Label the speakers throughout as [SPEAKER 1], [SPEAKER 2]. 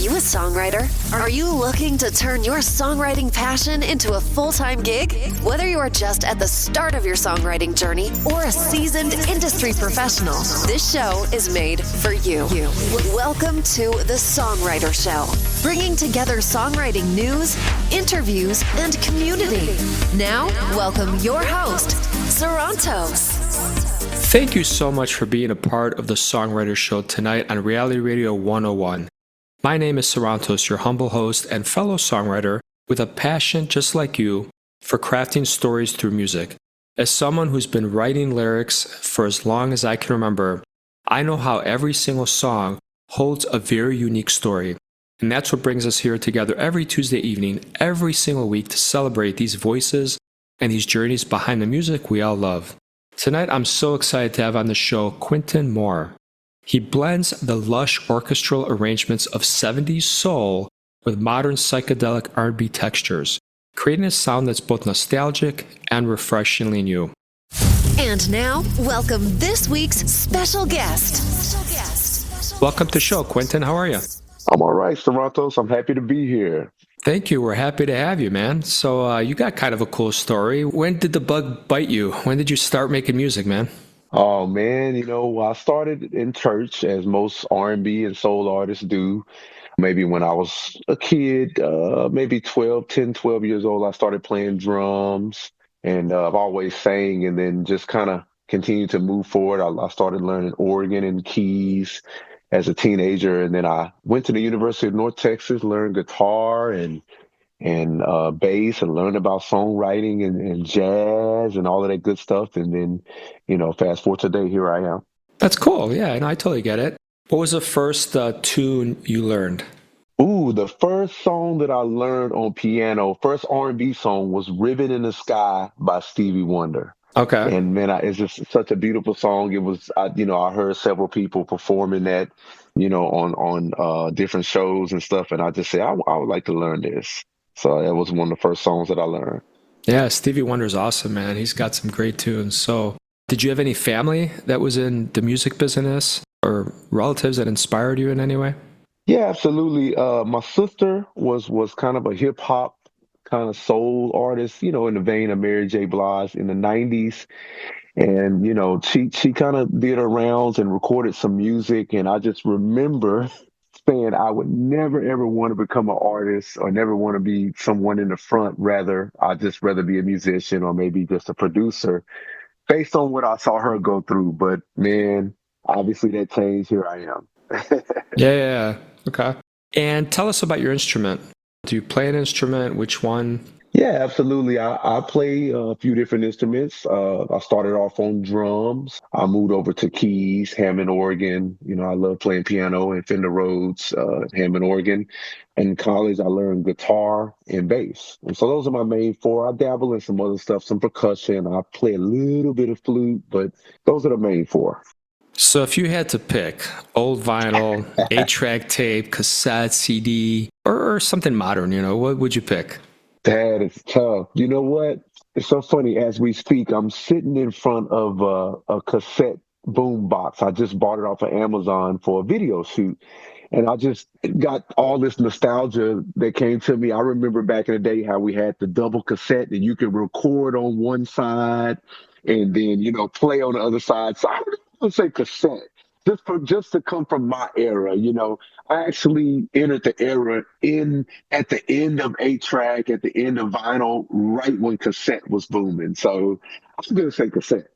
[SPEAKER 1] you a songwriter? Are you looking to turn your songwriting passion into a full-time gig? Whether you are just at the start of your songwriting journey or a seasoned industry professional, this show is made for you. Welcome to The Songwriter Show, bringing together songwriting news, interviews, and community. Now, welcome your host, Sarantos.
[SPEAKER 2] Thank you so much for being a part of the Songwriter Show tonight on Reality Radio 101. My name is Sarantos, your humble host and fellow songwriter with a passion just like you for crafting stories through music. As someone who's been writing lyrics for as long as I can remember, I know how every single song holds a very unique story. And that's what brings us here together every Tuesday evening, every single week to celebrate these voices and these journeys behind the music we all love. Tonight, I'm so excited to have on the show Quentin Moore. He blends the lush orchestral arrangements of 70s soul with modern psychedelic R&B textures, creating a sound that's both nostalgic and refreshingly new.
[SPEAKER 1] And now, welcome this week's special guest.
[SPEAKER 2] Welcome to the show, Quentin. How are you?
[SPEAKER 3] I'm all right, Sarantos. I'm happy to be here.
[SPEAKER 2] Thank you. We're happy to have you, man. So you got kind of a cool story. When did the bug bite you? When did you start making music, man?
[SPEAKER 3] Oh man, I started in church as most R&B and soul artists do. Maybe when I was a kid, maybe 10, 12 years old, I started playing drums and I've always sang and then just kind of continued to move forward. I started learning organ and keys as a teenager. And then I went to the University of North Texas, learned guitar and bass and learned about songwriting and jazz and all of that good stuff. And then, fast forward today, here I am.
[SPEAKER 2] That's cool. Yeah, and I totally get it. What was the first tune you learned?
[SPEAKER 3] Ooh, the first song that I learned on piano, first R&B song was Ribbon in the Sky by Stevie Wonder.
[SPEAKER 2] Okay.
[SPEAKER 3] And man, it's just such a beautiful song. It was, I heard several people performing that, on different shows and stuff. And I just said, I would like to learn this. So that was one of the first songs that I learned.
[SPEAKER 2] Yeah, Stevie Wonder's awesome, man. He's got some great tunes. So did you have any family that was in the music business or relatives that inspired you in any way?
[SPEAKER 3] Yeah, absolutely. My sister was kind of a hip hop kind of soul artist, in the vein of Mary J. Blige in the 90s. And, she kind of did her rounds and recorded some music. And I just remember saying I would never, ever want to become an artist or never want to be someone in the front. I'd just rather be a musician or maybe just a producer based on what I saw her go through. But man, obviously that changed. Here I am.
[SPEAKER 2] Yeah. Okay. And tell us about your instrument. Do you play an instrument? Which one?
[SPEAKER 3] Yeah, absolutely. I play a few different instruments. I started off on drums. I moved over to keys, Hammond organ. I love playing piano and Fender Rhodes, Hammond organ. In college, I learned guitar and bass. And so those are my main four. I dabble in some other stuff, some percussion. I play a little bit of flute, but those are the main four.
[SPEAKER 2] So if you had to pick old vinyl, 8-track tape, cassette, CD, or something modern, what would you pick?
[SPEAKER 3] That is tough. You know what? It's so funny. As we speak, I'm sitting in front of a cassette boom box. I just bought it off of Amazon for a video shoot. And I just got all this nostalgia that came to me. I remember back in the day how we had the double cassette and you could record on one side and then, play on the other side. So I would say cassette. Just to come from my era, I actually entered the era at the end of 8-track, at the end of vinyl, right when cassette was booming. So I'm going to say cassette.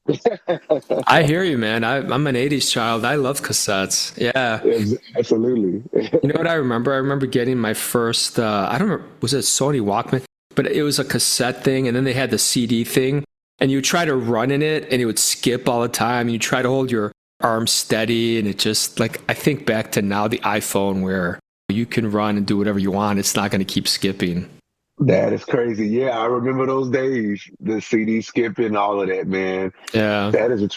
[SPEAKER 2] I hear you, man. I'm an 80s child. I love cassettes. Yeah.
[SPEAKER 3] Absolutely.
[SPEAKER 2] You know what I remember? I remember getting my first, I don't remember, was it Sony Walkman? But it was a cassette thing, and then they had the CD thing, and you try to run in it, and it would skip all the time. You try to hold your arm steady, and it just, I think back to now the iPhone where you can run and do whatever you want. It's not going to keep skipping.
[SPEAKER 3] That is crazy. Yeah, I remember those days, the CD skipping, all of that, man.
[SPEAKER 2] Yeah.
[SPEAKER 3] That is a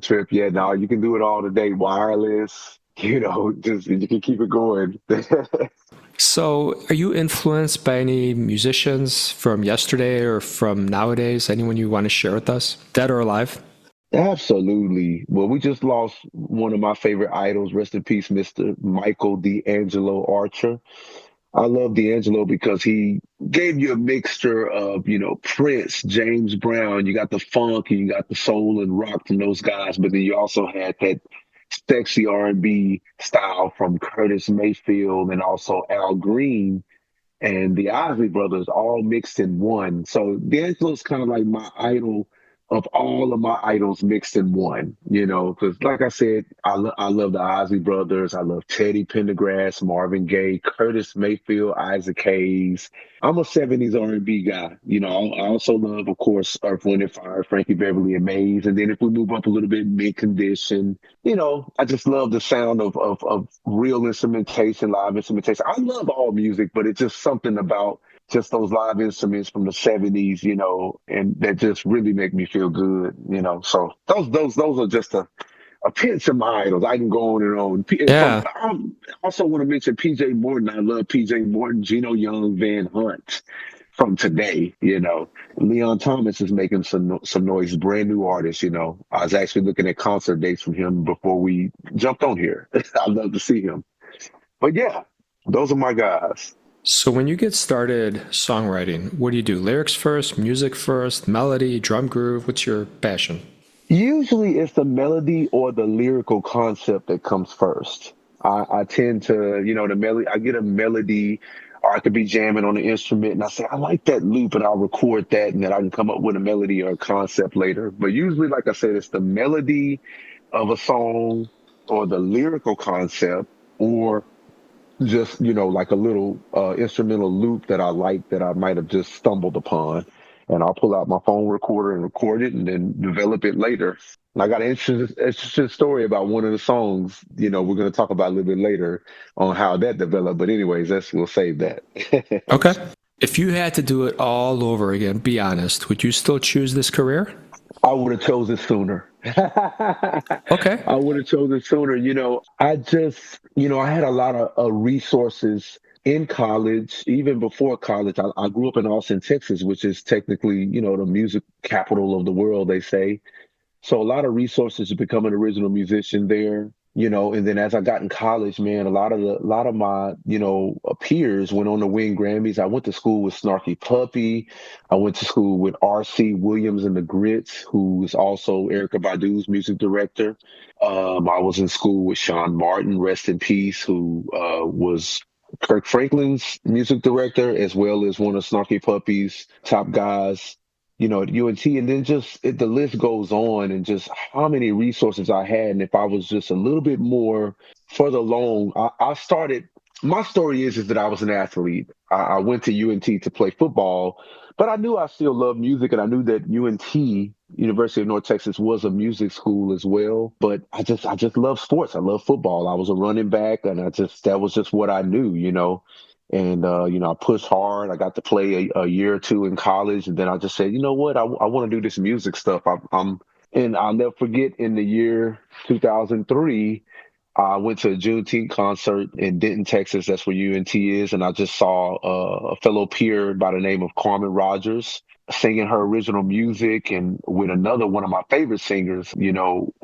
[SPEAKER 3] trip. Yeah, now you can do it all today, wireless, just you can keep it going.
[SPEAKER 2] So are you influenced by any musicians from yesterday or from nowadays? Anyone you want to share with us, dead or alive?
[SPEAKER 3] Absolutely. Well, we just lost one of my favorite idols. Rest in peace, Mr. Michael D'Angelo Archer. I love D'Angelo because he gave you a mixture of, Prince, James Brown. You got the funk and you got the soul and rock from those guys, but then you also had that sexy R&B style from Curtis Mayfield and also Al Green and the Isley Brothers all mixed in one. So D'Angelo's kind of like my idol of all of my idols mixed in one, because like I said, I love the Isley Brothers. I love Teddy Pendergrass, Marvin Gaye, Curtis Mayfield, Isaac Hayes. I'm a 70s R&B guy. I also love, of course, Earth, Wind and Fire, Frankie Beverly and Maze. And then if we move up a little bit, Mid Condition, I just love the sound of real instrumentation, live instrumentation. I love all music, but it's just something about just those live instruments from the 70s, and that just really make me feel good. So those are just a pinch of my idols. I can go on and on.
[SPEAKER 2] Yeah.
[SPEAKER 3] I also want to mention PJ Morton. I love PJ Morton, Geno Young, Van Hunt from today. Leon Thomas is making some noise, brand new artist. I was actually looking at concert dates from him before we jumped on here. I'd love to see him. But yeah, those are my guys.
[SPEAKER 2] So when you get started songwriting, what do? Lyrics first, music first, melody, drum groove? What's your passion?
[SPEAKER 3] Usually it's the melody or the lyrical concept that comes first. I tend to, the melody, I get a melody or I could be jamming on the instrument and I say, I like that loop and I'll record that and then I can come up with a melody or a concept later. But usually, like I said, it's the melody of a song or the lyrical concept or just like a little instrumental loop that I like that I might have just stumbled upon, and I'll pull out my phone recorder and record it, and then develop it later. And I got an interesting story about one of the songs. We're going to talk about a little bit later on how that developed. But anyways, we'll save that.
[SPEAKER 2] Okay. If you had to do it all over again, be honest, would you still choose this career?
[SPEAKER 3] I would have chosen it sooner.
[SPEAKER 2] Okay.
[SPEAKER 3] I would have chosen it sooner. I just, I had a lot of resources in college, even before college. I grew up in Austin, Texas, which is technically, the music capital of the world, they say. So a lot of resources to become an original musician there, and then as I got in college, man, a lot of my, peers went on to win Grammys. I went to school with Snarky Puppy. I went to school with R.C. Williams and the Grits, who is also Erica Badu's music director. I was in school with Sean Martin, rest in peace, who was Kirk Franklin's music director, as well as one of Snarky Puppy's top guys, at UNT. And then the list goes on and just how many resources I had. And if I was just a little bit more further along, I started. My story is that I was an athlete. I went to UNT to play football, but I knew I still loved music, and I knew that UNT, University of North Texas, was a music school as well. But I just love sports. I love football. I was a running back, and that was just what I knew. And I pushed hard. I got to play a year or two in college, and then I just said, you know what, I want to do this music stuff. And I'll never forget in the year 2003. I went to a Juneteenth concert in Denton, Texas. That's where UNT is. And I just saw a fellow peer by the name of Carmen Rogers singing her original music and with another one of my favorite singers,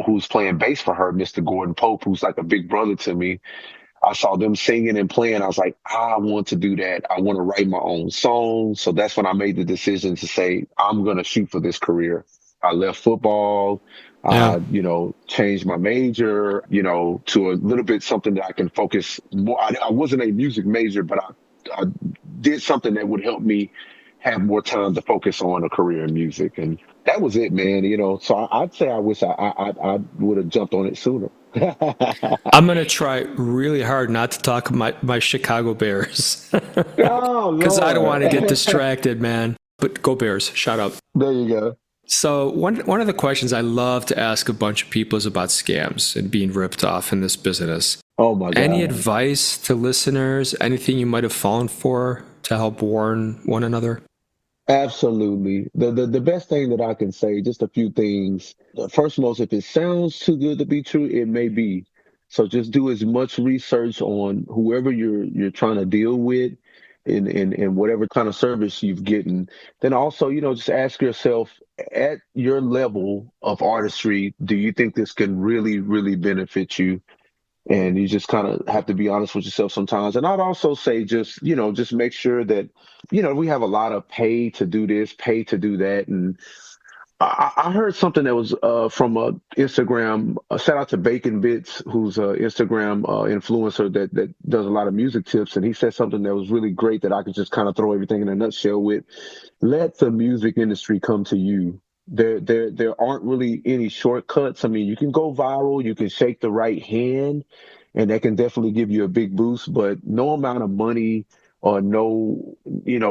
[SPEAKER 3] who's playing bass for her, Mr. Gordon Pope, who's like a big brother to me. I saw them singing and playing. I was like, I want to do that. I want to write my own songs. So that's when I made the decision to say, I'm going to shoot for this career. I left football.
[SPEAKER 2] Yeah.
[SPEAKER 3] Changed my major, to a little bit something that I can focus more. I wasn't a music major, but I did something that would help me have more time to focus on a career in music. And that was it, man. So I'd say I wish I would have jumped on it sooner.
[SPEAKER 2] I'm going to try really hard not to talk my Chicago Bears
[SPEAKER 3] Oh,
[SPEAKER 2] because I don't want to get
[SPEAKER 3] Lord.
[SPEAKER 2] distracted, man. But go Bears. Shout out.
[SPEAKER 3] There you go.
[SPEAKER 2] So one of the questions I love to ask a bunch of people is about scams and being ripped off in this business.
[SPEAKER 3] Oh my
[SPEAKER 2] Any
[SPEAKER 3] God.
[SPEAKER 2] advice to listeners? Anything you might have fallen for to help warn one another?
[SPEAKER 3] Absolutely. The best thing that I can say, just a few things. First and most, if it sounds too good to be true, it may be. So just do as much research on whoever you're trying to deal with. And then, of course, do your research on yourself. Make sure that you're in whatever kind of service you've getting. Then also, just ask yourself, at your level of artistry, do you think this can really, really benefit you? And you just kind of have to be honest with yourself sometimes. And I'd also say just make sure that, we have a lot of pay to do this, pay to do that. And I heard something that was from Instagram. Shout out to Bacon Bits, who's an Instagram influencer that does a lot of music tips, and he said something that was really great that I could just kind of throw everything in a nutshell with. Let the music industry come to you. There aren't really any shortcuts. I mean, you can go viral, you can shake the right hand, and that can definitely give you a big boost. But no amount of money or no,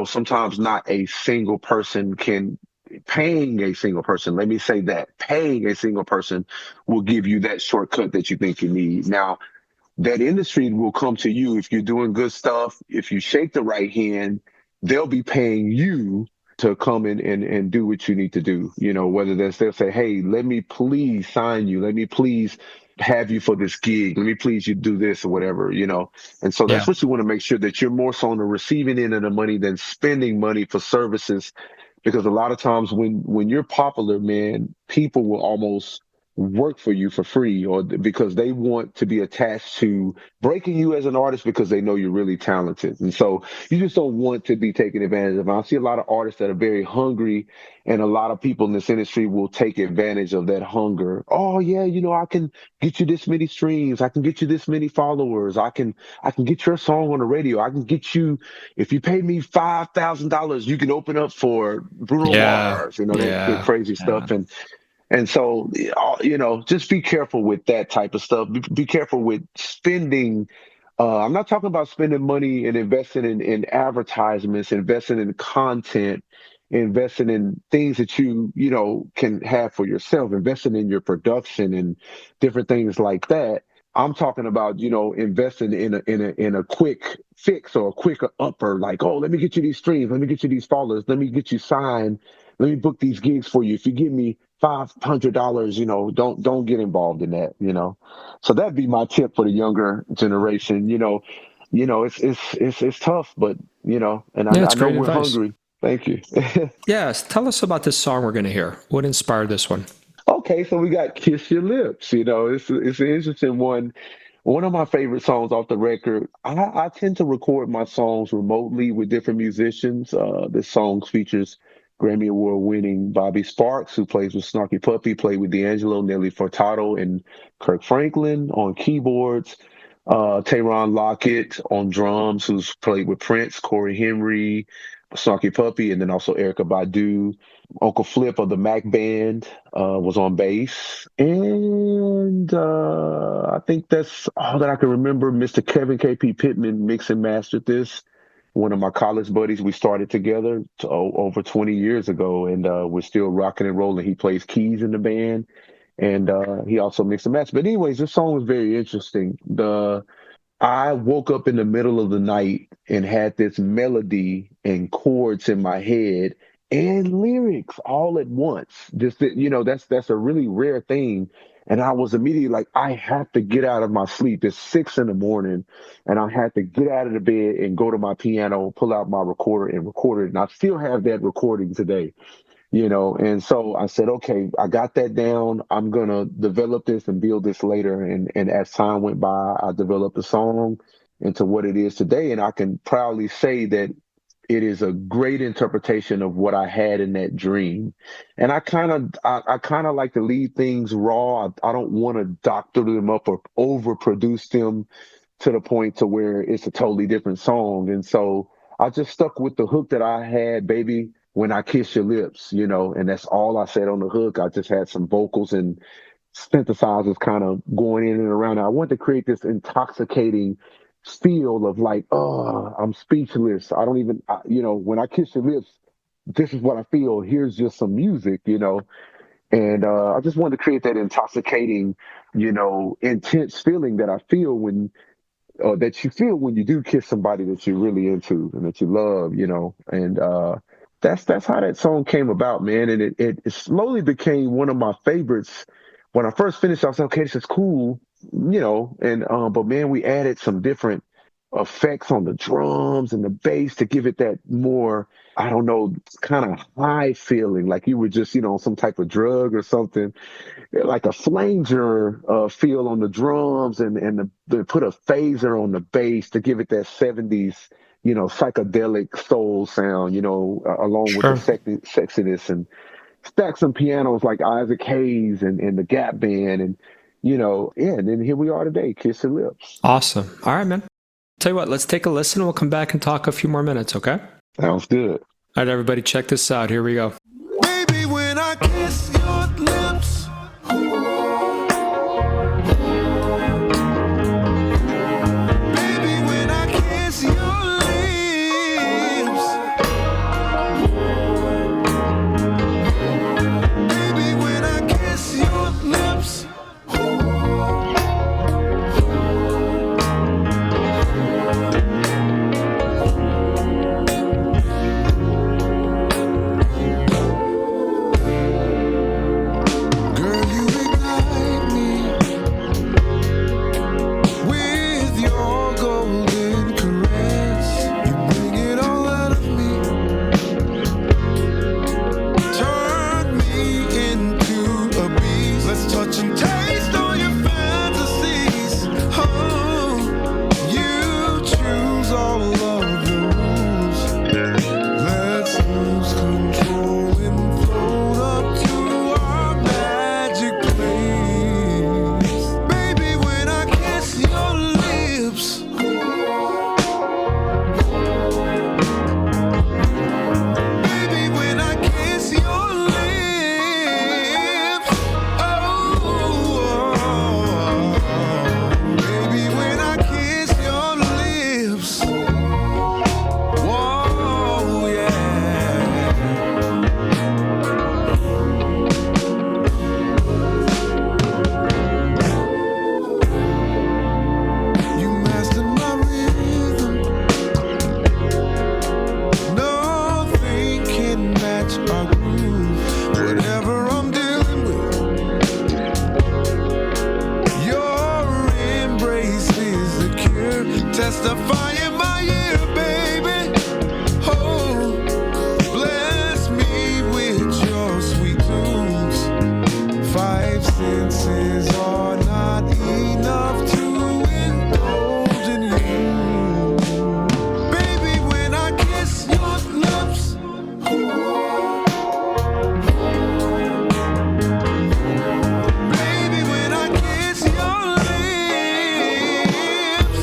[SPEAKER 3] sometimes not a single person can paying a single person, let me say that, paying a single person will give you that shortcut that you think you need. Now, that industry will come to you if you're doing good stuff. If you shake the right hand, they'll be paying you to come in and do what you need to do. Whether that's they'll say, hey, let me please sign you. Let me please have you for this gig. Let me please you do this or whatever. And so that's
[SPEAKER 2] Yeah.
[SPEAKER 3] what you want to make sure that you're more so on the receiving end of the money than spending money for services, because a lot of times when you're popular, man, people will almost work for you for free, or because they want to be attached to breaking you as an artist because they know you're really talented. And so you just don't want to be taken advantage of. I see a lot of artists that are very hungry, and a lot of people in this industry will take advantage of that hunger. Oh yeah, I can get you this many streams, I can get you this many followers, I can get your song on the radio, I can get you, if you pay me $5,000, you can open up for Bruno
[SPEAKER 2] Yeah.
[SPEAKER 3] Mars, that
[SPEAKER 2] Yeah.
[SPEAKER 3] crazy
[SPEAKER 2] Yeah.
[SPEAKER 3] stuff. And so, just be careful with that type of stuff. Be careful with spending. I'm not talking about spending money and investing in advertisements, investing in content, investing in things that you can have for yourself, investing in your production and different things like that. I'm talking about, investing in a quick fix or a quick upper, like, oh, let me get you these streams, let me get you these followers, let me get you signed, let me book these gigs for you. If you give me $500, don't get involved in that. So that'd be my tip for the younger generation. It's tough, but and
[SPEAKER 2] Yeah,
[SPEAKER 3] I
[SPEAKER 2] it's
[SPEAKER 3] know
[SPEAKER 2] great
[SPEAKER 3] we're
[SPEAKER 2] advice.
[SPEAKER 3] hungry. Thank you.
[SPEAKER 2] Yes. Tell us about this song we're going to hear. What inspired this one?
[SPEAKER 3] Okay, so we got "Kiss Your Lips." It's an interesting one. One of my favorite songs off the record. I tend to record my songs remotely with different musicians. This song features Grammy Award winning Bobby Sparks, who plays with Snarky Puppy, played with D'Angelo, Nelly Furtado, and Kirk Franklin on keyboards. Tayron Lockett on drums, who's played with Prince, Corey Henry, Snarky Puppy, and then also Erica Badu. Uncle Flip of the Mac Band was on bass. And I think that's all that I can remember. Mr. Kevin KP Pittman mixed and mastered this. One of my college buddies, we started together over 20 years ago, and we're still rocking and rolling. He plays keys in the band, and he also mixed and mastered. But anyways, this song was very interesting. I woke up in the middle of the night and had this melody and chords in my head and lyrics all at once. Just that, that's a really rare thing. And I was immediately like, I have to get out of my sleep. It's 6 in the morning, and I had to get out of the bed and go to my piano, pull out my recorder and record it. And I still have that recording today. And so I said, okay, I got that down. I'm gonna develop this and build this later. And as time went by, I developed the song into what it is today. And I can proudly say that it is a great interpretation of what I had in that dream. And I kind of like to leave things raw. I don't want to doctor them up or overproduce them to the point to where it's a totally different song. And so I just stuck with the hook that I had, baby, when I kiss your lips, and that's all I said on the hook. I just had some vocals and synthesizers kind of going in and around. I wanted to create this intoxicating feel of like, oh, I'm speechless. I don't even, when I kiss your lips, this is what I feel. Here's just some music. And I just wanted to create that intoxicating, intense feeling that I feel that you feel when you do kiss somebody that you're really into and that you love. And that's how that song came about, man. And it slowly became one of my favorites. When I first finished, I was like, okay, this is cool. And but man, we added some different effects on the drums and the bass to give it that more, I don't know, kind of high feeling, like you were just, on some type of drug or something, like a flanger feel on the drums, and they put a phaser on the bass to give it that 70s, psychedelic soul sound, along with the
[SPEAKER 2] Sure.
[SPEAKER 3] sexiness, and stack some pianos like Isaac Hayes and the Gap Band, and yeah, and then here we are today, Kiss Your Lips.
[SPEAKER 2] Awesome. All right, man. Tell you what, let's take a listen. We'll come back and talk a few more minutes, okay?
[SPEAKER 3] Sounds good.
[SPEAKER 2] All right, everybody, check this out. Here we go.
[SPEAKER 4] Baby, when I kiss your lips, baby, when I kiss your lips, baby, when I kiss your lips. Girl, you ignite me with your golden caress. You bring it all out of me, turn me into a beast. Let's touch and taste all your fantasies. Oh, you choose all of the rules. Let's lose control and float up to our magic place. Baby, when I kiss your lips, baby, when I kiss your lips, baby, when I kiss your lips, whoa, yeah. You master my rhythm. Nothing can match our groove. Whatever I'm dealing with, your embrace is the cure. Testify in my ear, baby. Oh, bless me with your sweet tunes. Five senses are not enough to indulge in you. Baby, when I kiss your lips, baby, when I kiss your lips,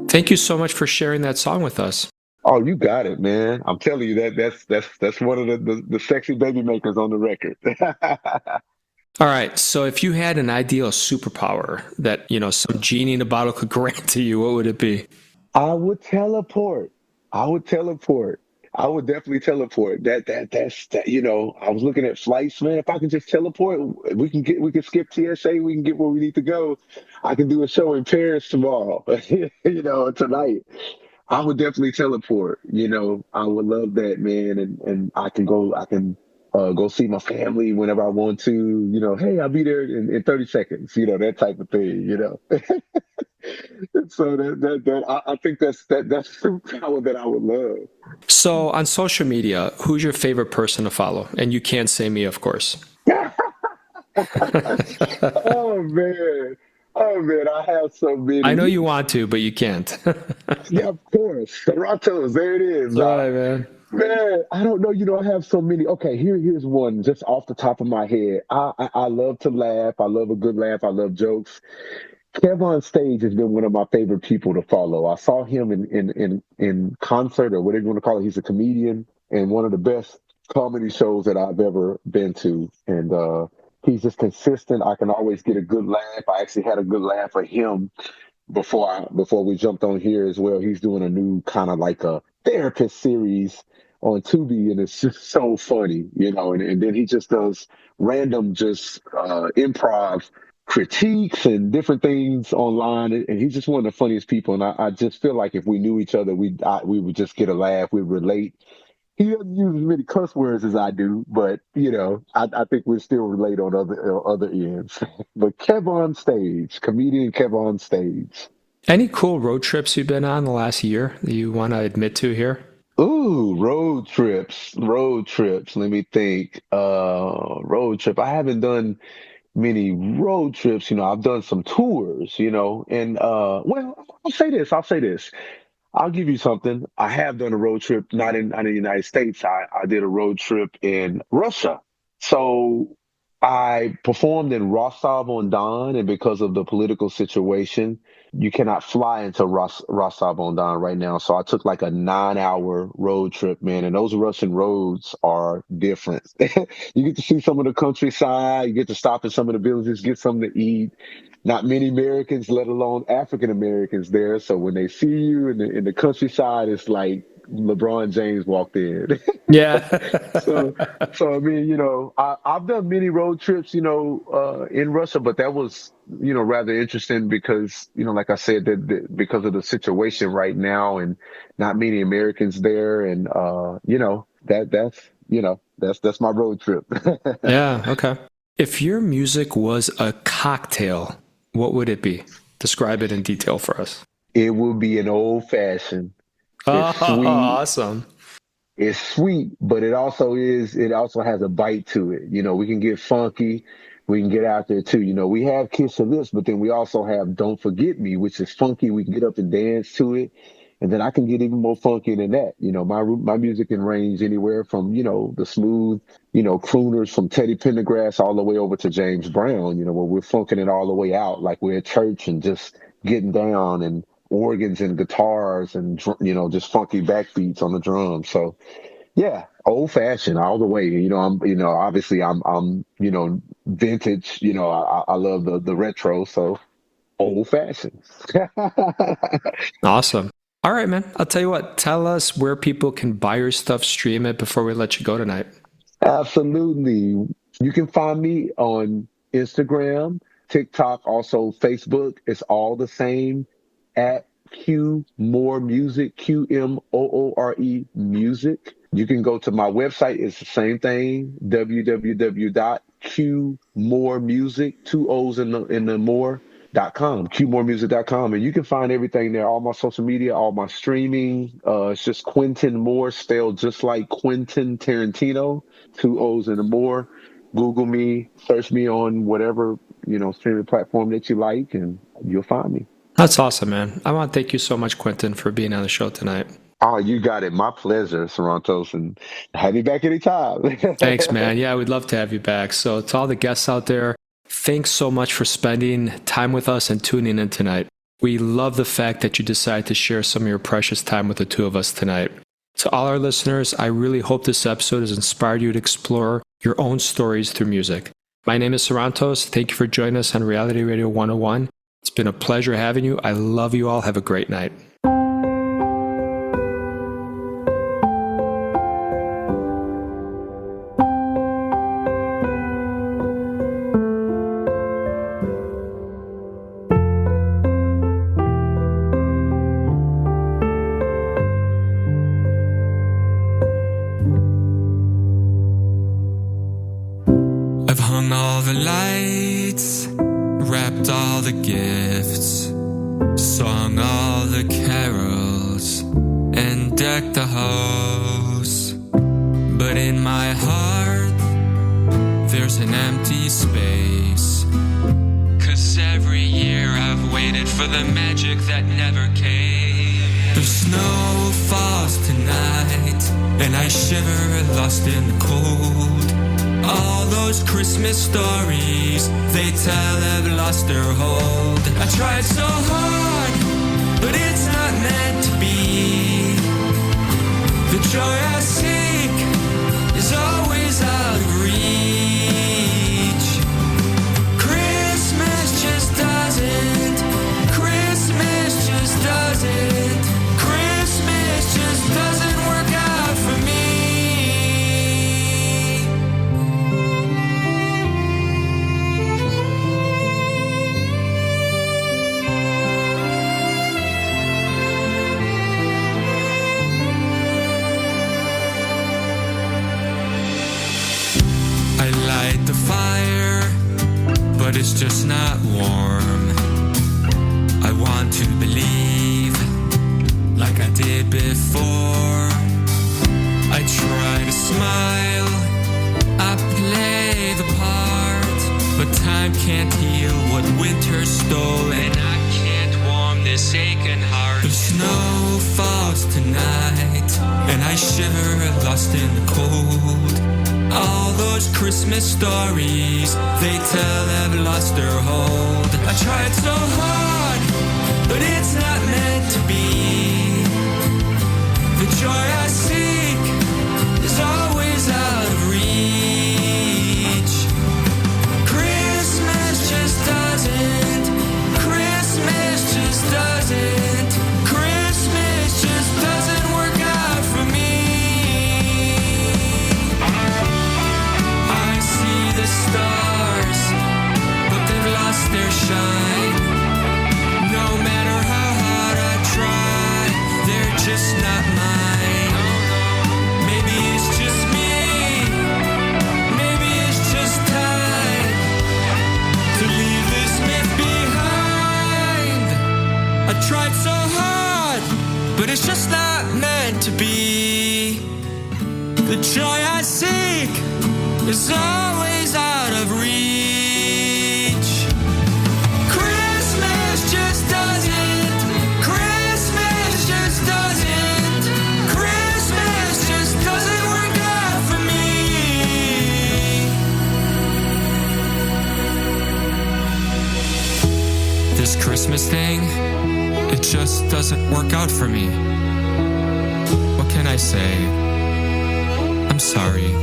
[SPEAKER 2] Thank you so much for sharing that song with us.
[SPEAKER 3] Oh, you got it, man. I'm telling you that's one of the sexy baby makers on the record.
[SPEAKER 2] All right, so if you had an ideal superpower that, some genie in a bottle could grant to you, what would it be?
[SPEAKER 3] I would teleport. I would teleport. I would definitely teleport. That's that. I was looking at flights, man. If I could just teleport, we can skip TSA. We can get where we need to go. I can do a show in Paris tomorrow. Tonight. I would definitely teleport. I would love that, man. And I can go see my family whenever I want to. Hey, I'll be there in 30 seconds. That type of thing. So I think that's a superpower that I would love.
[SPEAKER 2] So on social media, who's your favorite person to follow? And you can't say me, of course.
[SPEAKER 3] Oh man. Oh man, I have so
[SPEAKER 2] I know
[SPEAKER 3] many.
[SPEAKER 2] you want to, but you can't.
[SPEAKER 3] Yeah, of course. Sarantos, there it is.
[SPEAKER 2] All right, man.
[SPEAKER 3] Man, I don't know. I have so many. Okay, here's one just off the top of my head. I love to laugh. I love a good laugh. I love jokes. Kev on stage has been one of my favorite people to follow. I saw him in concert or whatever you want to call it. He's a comedian and one of the best comedy shows that I've ever been to. And he's just consistent. I can always get a good laugh. I actually had a good laugh at him before we jumped on here as well. He's doing a new kind of like a therapist series on Tubi, and it's just so funny, and then he just does random just improv critiques and different things online, and he's just one of the funniest people. And I just feel like if we knew each other, we would just get a laugh, we'd relate. He doesn't use as many cuss words as I do, but I think we still relate on other ends. But Kev on stage, comedian Kev on stage.
[SPEAKER 2] Any cool road trips you've been on the last year that you want to admit to here?
[SPEAKER 3] Ooh, road trips, road trips. Let me think. Road trip. I haven't done many road trips. I've done some tours, and well, I'll say this. I'll give you something. I have done a road trip, not in the United States. I did a road trip in Russia. So I performed in Rostov on Don, and because of the political situation, you cannot fly into Rostov on Don right now. So I took like a 9-hour road trip, man, and those Russian roads are different. You get to see some of the countryside, you get to stop in some of the villages, get something to eat. Not many Americans, let alone African Americans there. So when they see you in the countryside, it's like LeBron James walked in.
[SPEAKER 2] Yeah.
[SPEAKER 3] so so I mean, I've done many road trips, in Russia, but that was, rather interesting because, like I said, because of the situation right now and not many Americans there, and that's my road trip.
[SPEAKER 2] Yeah, okay. If your music was a cocktail, what would it be? Describe it in detail for us.
[SPEAKER 3] It would be an old fashioned.
[SPEAKER 2] Oh,
[SPEAKER 3] It's sweet.
[SPEAKER 2] awesome.
[SPEAKER 3] It's sweet, but it also has a bite to it. We can get funky. We can get out there too. We have Kiss of Lips, but then we also have Don't Forget Me, which is funky. We can get up and dance to it. And then I can get even more funky than that. My music can range anywhere from, the smooth, crooners from Teddy Pendergrass all the way over to James Brown, where we're funking it all the way out, like we're at church and just getting down, and organs and guitars and, just funky backbeats on the drums. So yeah, old fashioned all the way. Obviously I'm, vintage, I love the retro. So old fashioned.
[SPEAKER 2] Awesome. All right, man. I'll tell you what, tell us where people can buy your stuff, stream it before we let you go tonight.
[SPEAKER 3] Absolutely. You can find me on Instagram, TikTok, also Facebook. It's all the same at Q More Music, QMOORE Music. You can go to my website. It's the same thing, www.qmoremusic, two O's in the more.com, qmoremusic.com. And you can find everything there, all my social media, all my streaming. It's just Quentin Moore, spelled just like Quentin Tarantino, two O's in the more. Google me, search me on whatever, streaming platform that you like, and you'll find me.
[SPEAKER 2] That's awesome, man. I want to thank you so much, Quentin, for being on the show tonight.
[SPEAKER 3] Oh, you got it. My pleasure, Sarantos, and have me back anytime.
[SPEAKER 2] Thanks, man. Yeah, we'd love to have you back. So to all the guests out there, thanks so much for spending time with us and tuning in tonight. We love the fact that you decided to share some of your precious time with the two of us tonight. To all our listeners, I really hope this episode has inspired you to explore your own stories through music. My name is Sarantos. Thank you for joining us on Reality Radio 101. It's been a pleasure having you. I love you all. Have a great night.
[SPEAKER 5] I've hung all the lights, wrapped all the gifts, sung all the carols, and decked the halls. But in my heart, there's an empty space. 'Cause every year I've waited for the magic that never came. The snow falls tonight, and I shiver lost in the cold. All those Christmas stories they tell have lost their hold. I tried so hard, but it's not meant to be. The joy I seek is always out of reach. Christmas just doesn't. Christmas just doesn't. Christmas just doesn't work out for me. I light the fire, but it's just not warm. I want to believe like I did before. I try to smile, I play the part, but time can't heal what winter stole, and I can't warm this aching heart. The snow falls tonight, and I shiver lost in the cold. All those Christmas stories they tell have lost their hold. I tried so hard, but it's not meant to be. The joy I seek is always out of reach. Christmas just doesn't. Christmas just doesn't. Christmas just doesn't work out for me. The stars, but they've lost their shine. No matter how hard I try, they're just not mine. Maybe it's just me, maybe it's just time to leave this myth behind. I tried so hard, but it's just not meant to be. The joy I seek is always out of reach. Christmas just doesn't. Christmas just doesn't. Christmas just doesn't work out for me. This Christmas thing, it just doesn't work out for me. What can I say? I'm sorry.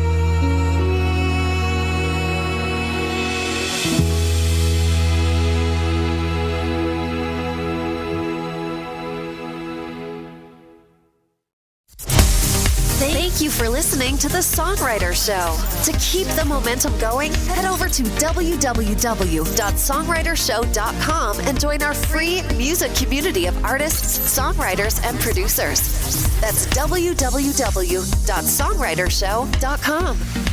[SPEAKER 1] Thank you for listening to The Songwriter Show. To keep the momentum going, head over to www.songwritershow.com and join our free music community of artists, songwriters, and producers. That's www.songwritershow.com.